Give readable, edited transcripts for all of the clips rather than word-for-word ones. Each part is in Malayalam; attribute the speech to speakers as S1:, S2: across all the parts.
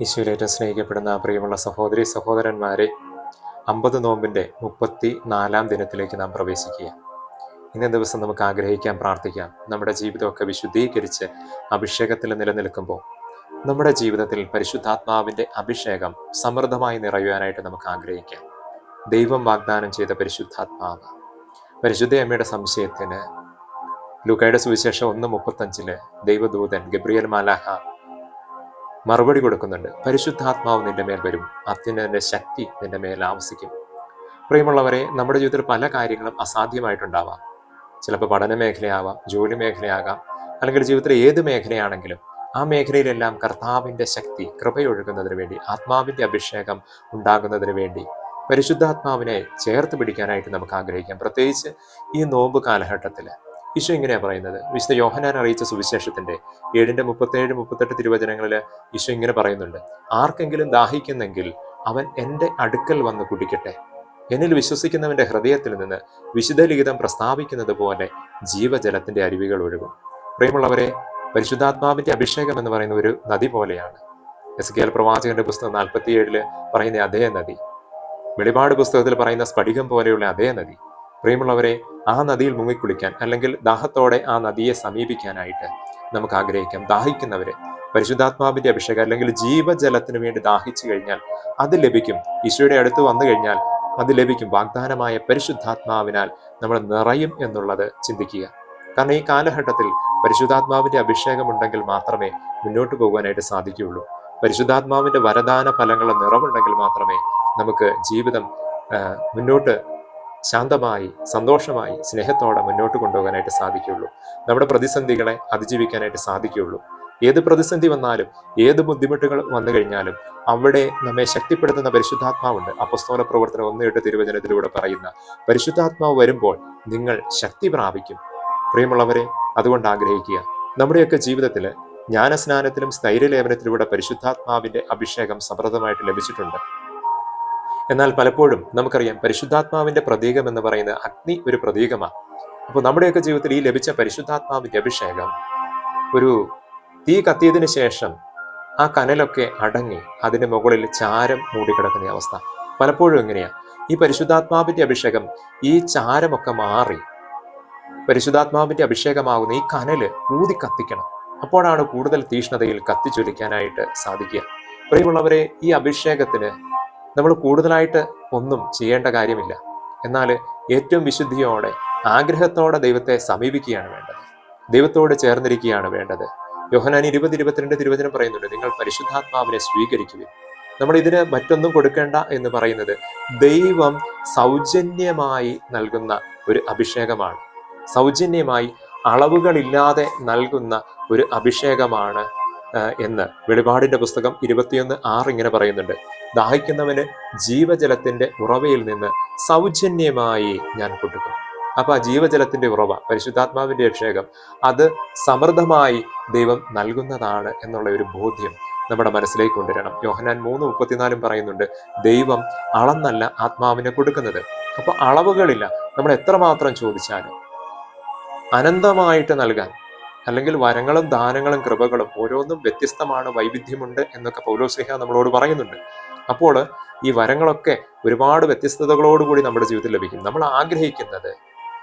S1: ഈശോയിലേറ്റവും സ്നേഹിക്കപ്പെടുന്ന പ്രിയമുള്ള സഹോദരി സഹോദരന്മാരെ, 50 നോമ്പിൻ്റെ 34-ാം ദിനത്തിലേക്ക് നാം പ്രവേശിക്കുക. ഇന്നേ ദിവസം നമുക്ക് ആഗ്രഹിക്കാം, പ്രാർത്ഥിക്കാം. നമ്മുടെ ജീവിതമൊക്കെ വിശുദ്ധീകരിച്ച് അഭിഷേകത്തിൽ നിലനിൽക്കുമ്പോൾ നമ്മുടെ ജീവിതത്തിൽ പരിശുദ്ധാത്മാവിൻ്റെ അഭിഷേകം സമൃദ്ധമായി നിറയുവാനായിട്ട് നമുക്ക് ആഗ്രഹിക്കാം. ദൈവം വാഗ്ദാനം ചെയ്ത പരിശുദ്ധാത്മാവ്, പരിശുദ്ധ അമ്മയുടെ സംശയത്തിന് ലൂക്കായുടെ സുവിശേഷം 1:35 ദൈവദൂതൻ ഗബ്രിയേൽ മാലാഖ മറുപടി കൊടുക്കുന്നുണ്ട്. പരിശുദ്ധാത്മാവ് നിന്റെ മേൽ വരും, അത്യുന്നതന്റെ ശക്തി നിന്റെ മേൽ ആവസിക്കും. പ്രിയമുള്ളവരെ, നമ്മുടെ ജീവിതത്തിൽ പല കാര്യങ്ങളും അസാധ്യമായിട്ടുണ്ടാവാം. ചിലപ്പോൾ പഠന മേഖലയാവാം, ജോലി മേഖലയാകാം, അല്ലെങ്കിൽ ജീവിതത്തിലെ ഏത് മേഖലയാണെങ്കിലും ആ മേഖലയിലെല്ലാം കർത്താവിൻ്റെ ശക്തി കൃപയൊഴുകുന്നതിന് വേണ്ടി, ആത്മാവിൻ്റെ അഭിഷേകം ഉണ്ടാകുന്നതിന് വേണ്ടി പരിശുദ്ധാത്മാവിനെ ചേർത്ത് പിടിക്കാനായിട്ട് നമുക്ക് ആഗ്രഹിക്കാം. പ്രത്യേകിച്ച് ഈ നോമ്പ് കാലഘട്ടത്തിൽ ഈശോ ഇങ്ങനെയാണ് പറയുന്നത്. വിശുദ്ധ യോഹന്നാൻ അറിയിച്ച സുവിശേഷത്തിന്റെ 7:37-38 തിരുവചനങ്ങളിൽ ഈശോ ഇങ്ങനെ പറയുന്നുണ്ട്: ആർക്കെങ്കിലും ദാഹിക്കുന്നെങ്കിൽ അവൻ എൻ്റെ അടുക്കൽ വന്ന് കുടിക്കട്ടെ. എന്നിൽ വിശ്വസിക്കുന്നവന്റെ ഹൃദയത്തിൽ നിന്ന് വിശുദ്ധ ലിഖിതം പ്രസ്താവിക്കുന്നത് പോലെ ജീവജലത്തിന്റെ അരുവികൾ ഒഴുകും. പ്രിയമുള്ളവരെ, പരിശുദ്ധാത്മാവിന്റെ അഭിഷേകം എന്ന് പറയുന്ന ഒരു നദി പോലെയാണ്. എസ്കേൽ പ്രവാചകന്റെ പുസ്തകം 47 പറയുന്ന അതേ നദി, വെളിപാട് പുസ്തകത്തിൽ പറയുന്ന സ്ഫടികം പോലെയുള്ള അതേ നദി. പ്രിയമുള്ളവരെ, ആ നദിയിൽ മുങ്ങിക്കുളിക്കാൻ, അല്ലെങ്കിൽ ദാഹത്തോടെ ആ നദിയെ സമീപിക്കാനായിട്ട് നമുക്ക് ആഗ്രഹിക്കാം. ദാഹിക്കുന്നവര് പരിശുദ്ധാത്മാവിന്റെ അഭിഷേകം അല്ലെങ്കിൽ ജീവജലത്തിന് വേണ്ടി ദാഹിച്ചു കഴിഞ്ഞാൽ അത് ലഭിക്കും. ഈശോയുടെ അടുത്ത് വന്നു കഴിഞ്ഞാൽ അത് ലഭിക്കും. വാഗ്ദാനമായ പരിശുദ്ധാത്മാവിനാൽ നമ്മൾ നിറയും എന്നുള്ളത് ചിന്തിക്കുക. കാരണം ഈ കാലഘട്ടത്തിൽ പരിശുദ്ധാത്മാവിന്റെ അഭിഷേകം ഉണ്ടെങ്കിൽ മാത്രമേ മുന്നോട്ട് പോകുവാനായിട്ട് സാധിക്കുകയുള്ളൂ. പരിശുദ്ധാത്മാവിന്റെ വരദാന ഫലങ്ങളുടെ നിറവുണ്ടെങ്കിൽ മാത്രമേ നമുക്ക് ജീവിതം മുന്നോട്ട് ശാന്തമായി, സന്തോഷമായി, സ്നേഹത്തോടെ മുന്നോട്ട് കൊണ്ടുപോകാനായിട്ട് സാധിക്കുകയുള്ളൂ. നമ്മുടെ പ്രതിസന്ധികളെ അതിജീവിക്കാനായിട്ട് സാധിക്കുകയുള്ളൂ. ഏത് പ്രതിസന്ധി വന്നാലും, ഏത് ബുദ്ധിമുട്ടുകൾ വന്നു കഴിഞ്ഞാലും അവിടെ നമ്മെ ശക്തിപ്പെടുത്തുന്ന പരിശുദ്ധാത്മാവുണ്ട്. അപ്പസ്തോല പ്രവർത്തനം 1:8 തിരുവചനത്തിലൂടെ പറയുന്ന പരിശുദ്ധാത്മാവ് വരുമ്പോൾ നിങ്ങൾ ശക്തി പ്രാപിക്കും. പ്രിയമുള്ളവരെ, അതുകൊണ്ട് ആഗ്രഹിക്കുക. നമ്മുടെയൊക്കെ ജീവിതത്തിൽ ജ്ഞാനസ്നാനത്തിലും സ്ഥൈര്യലേപനത്തിലൂടെ പരിശുദ്ധാത്മാവിന്റെ അഭിഷേകം സമൃദ്ധമായിട്ട് ലഭിച്ചിട്ടുണ്ട്. എന്നാൽ പലപ്പോഴും നമുക്കറിയാം, പരിശുദ്ധാത്മാവിന്റെ പ്രതീകം എന്ന് പറയുന്നത് അഗ്നി ഒരു പ്രതീകമാണ്. അപ്പോൾ നമ്മുടെയൊക്കെ ജീവിതത്തിൽ ഈ ലഭിച്ച പരിശുദ്ധാത്മാവിന്റെ അഭിഷേകം ഒരു തീ കത്തിയതിന് ശേഷം ആ കനലൊക്കെ അടങ്ങി അതിന് മുകളിൽ ചാരം മൂടിക്കിടക്കുന്ന അവസ്ഥ. പലപ്പോഴും എങ്ങനെയാ ഈ പരിശുദ്ധാത്മാവിന്റെ അഭിഷേകം, ഈ ചാരമൊക്കെ മാറി പരിശുദ്ധാത്മാവിന്റെ അഭിഷേകമാകുന്ന ഈ കനല് ഊതി കത്തിക്കണം. അപ്പോഴാണ് കൂടുതൽ തീഷ്ണതയിൽ കത്തിച്ചൊലിക്കാനായിട്ട് സാധിക്കുക. പ്രിയമുള്ളവരെ, ഈ അഭിഷേകത്തിന് നമ്മൾ കൂടുതലായിട്ട് ഒന്നും ചെയ്യേണ്ട കാര്യമില്ല. എന്നാൽ ഏറ്റവും വിശുദ്ധിയോടെ, ആഗ്രഹത്തോടെ ദൈവത്തെ സമീപിക്കുകയാണ് വേണ്ടത്. ദൈവത്തോട് ചേർന്നിരിക്കുകയാണ് വേണ്ടത്. യോഹന്നാൻ 20:22 തിരുവചനം പറയുന്നുണ്ട്: നിങ്ങൾ പരിശുദ്ധാത്മാവിനെ സ്വീകരിക്കുകയും. നമ്മൾ ഇതിന് മറ്റൊന്നും കൊടുക്കേണ്ട എന്ന് പറയുന്നത് ദൈവം സൗജന്യമായി നൽകുന്ന ഒരു അഭിഷേകമാണ്. സൗജന്യമായി, അളവുകളില്ലാതെ നൽകുന്ന ഒരു അഭിഷേകമാണ് എന്ന് വെളിപാടിന്റെ പുസ്തകം 21:6 ഇങ്ങനെ പറയുന്നുണ്ട്: ദാഹിക്കുന്നവന് ജീവജലത്തിന്റെ ഉറവയിൽ നിന്ന് സൗജന്യമായി ഞാൻ കൊടുക്കും. അപ്പൊ ആ ജീവജലത്തിന്റെ ഉറവ, പരിശുദ്ധാത്മാവിന്റെ അഭിഷേകം, അത് സമൃദ്ധമായി ദൈവം നൽകുന്നതാണ് എന്നുള്ള ഒരു ബോധ്യം നമ്മുടെ മനസ്സിലേക്ക് കൊണ്ടുവരണം. യോഹന്നാൻ 3:34 പറയുന്നുണ്ട്: ദൈവം അളന്നല്ല ആത്മാവിനെ കൊടുക്കുന്നത്. അപ്പൊ അളവുകളില്ല. നമ്മൾ എത്രമാത്രം ചോദിച്ചാലും അനന്തമായിട്ട് നൽകാൻ, അല്ലെങ്കിൽ വരങ്ങളും ദാനങ്ങളും കൃപകളും ഓരോന്നും വ്യത്യസ്തമാണ്, വൈവിധ്യമുണ്ട് എന്നൊക്കെ പൗലോസ്ലീഹ നമ്മളോട് പറയുന്നുണ്ട്. അപ്പോൾ ഈ വരങ്ങളൊക്കെ ഒരുപാട് വ്യത്യസ്തതകളോടുകൂടി നമ്മുടെ ജീവിതത്തിൽ ലഭിക്കും. നമ്മൾ ആഗ്രഹിക്കുന്നത്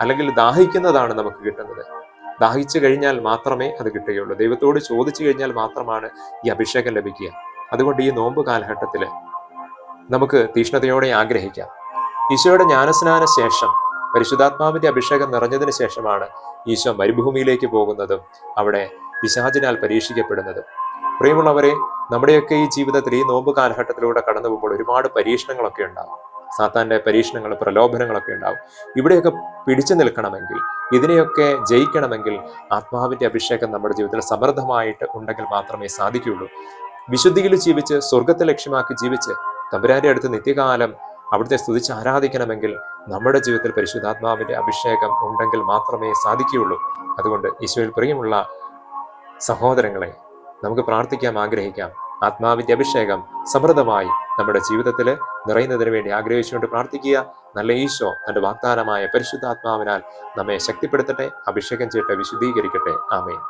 S1: അല്ലെങ്കിൽ ദാഹിക്കുന്നതാണ് നമുക്ക് കിട്ടുന്നത്. ദാഹിച്ചു കഴിഞ്ഞാൽ മാത്രമേ അത് കിട്ടുകയുള്ളൂ. ദൈവത്തോട് ചോദിച്ചു കഴിഞ്ഞാൽ മാത്രമാണ് ഈ അഭിഷേകം ലഭിക്കുക. അതുകൊണ്ട് ഈ നോമ്പ് കാലഘട്ടത്തിൽ നമുക്ക് തീഷ്ണതയോടെ ആഗ്രഹിക്കാം. ഈശോയുടെ ജ്ഞാനസ്നാന ശേഷം, പരിശുദ്ധാത്മാവിന്റെ അഭിഷേകം നിറഞ്ഞതിന് ശേഷമാണ് ഈശോ മരുഭൂമിയിലേക്ക് പോകുന്നതും അവിടെ പിശാചിനാൽ പരീക്ഷിക്കപ്പെടുന്നതും. പ്രിയമുള്ളവരെ, നമ്മുടെയൊക്കെ ഈ ജീവിതത്തിൽ ഈ നോമ്പ് കാലഘട്ടത്തിലൂടെ കടന്നു പോകുമ്പോൾ ഒരുപാട് പരീക്ഷണങ്ങളൊക്കെ ഉണ്ടാവും. സാത്താന്റെ പരീക്ഷണങ്ങൾ, പ്രലോഭനങ്ങളൊക്കെ ഉണ്ടാവും. ഇവിടെയൊക്കെ പിടിച്ചു നിൽക്കണമെങ്കിൽ, ഇതിനെയൊക്കെ ജയിക്കണമെങ്കിൽ ആത്മാവിന്റെ അഭിഷേകം നമ്മുടെ ജീവിതത്തിൽ സമൃദ്ധമായിട്ട് ഉണ്ടെങ്കിൽ മാത്രമേ സാധിക്കുകയുള്ളൂ. വിശുദ്ധിയിൽ ജീവിച്ച്, സ്വർഗത്തെ ലക്ഷ്യമാക്കി ജീവിച്ച് തമ്പുരാന്റെ അടുത്ത് നിത്യകാലം അവിടുത്തെ സ്തുതിച്ച് ആരാധിക്കണമെങ്കിൽ നമ്മുടെ ജീവിതത്തിൽ പരിശുദ്ധാത്മാവിന്റെ അഭിഷേകം ഉണ്ടെങ്കിൽ മാത്രമേ സാധിക്കുകയുള്ളൂ. അതുകൊണ്ട് ഈശോയിൽ പ്രിയമുള്ള സഹോദരങ്ങളെ, നമുക്ക് പ്രാർത്ഥിക്കാം, ആഗ്രഹിക്കാം. ആത്മാവിന്റെ അഭിഷേകം സമൃദ്ധമായി നമ്മുടെ ജീവിതത്തിൽ നിറയുന്നതിന് വേണ്ടി ആഗ്രഹിച്ചുകൊണ്ട് പ്രാർത്ഥിക്കുക. നല്ല ഈശോ തന്റെ വാഗ്ദാനമായ പരിശുദ്ധാത്മാവിനാൽ നമ്മെ ശക്തിപ്പെടുത്തട്ടെ, അഭിഷേകം ചെയ്യട്ടെ, വിശുദ്ധീകരിക്കട്ടെ. ആമേൻ.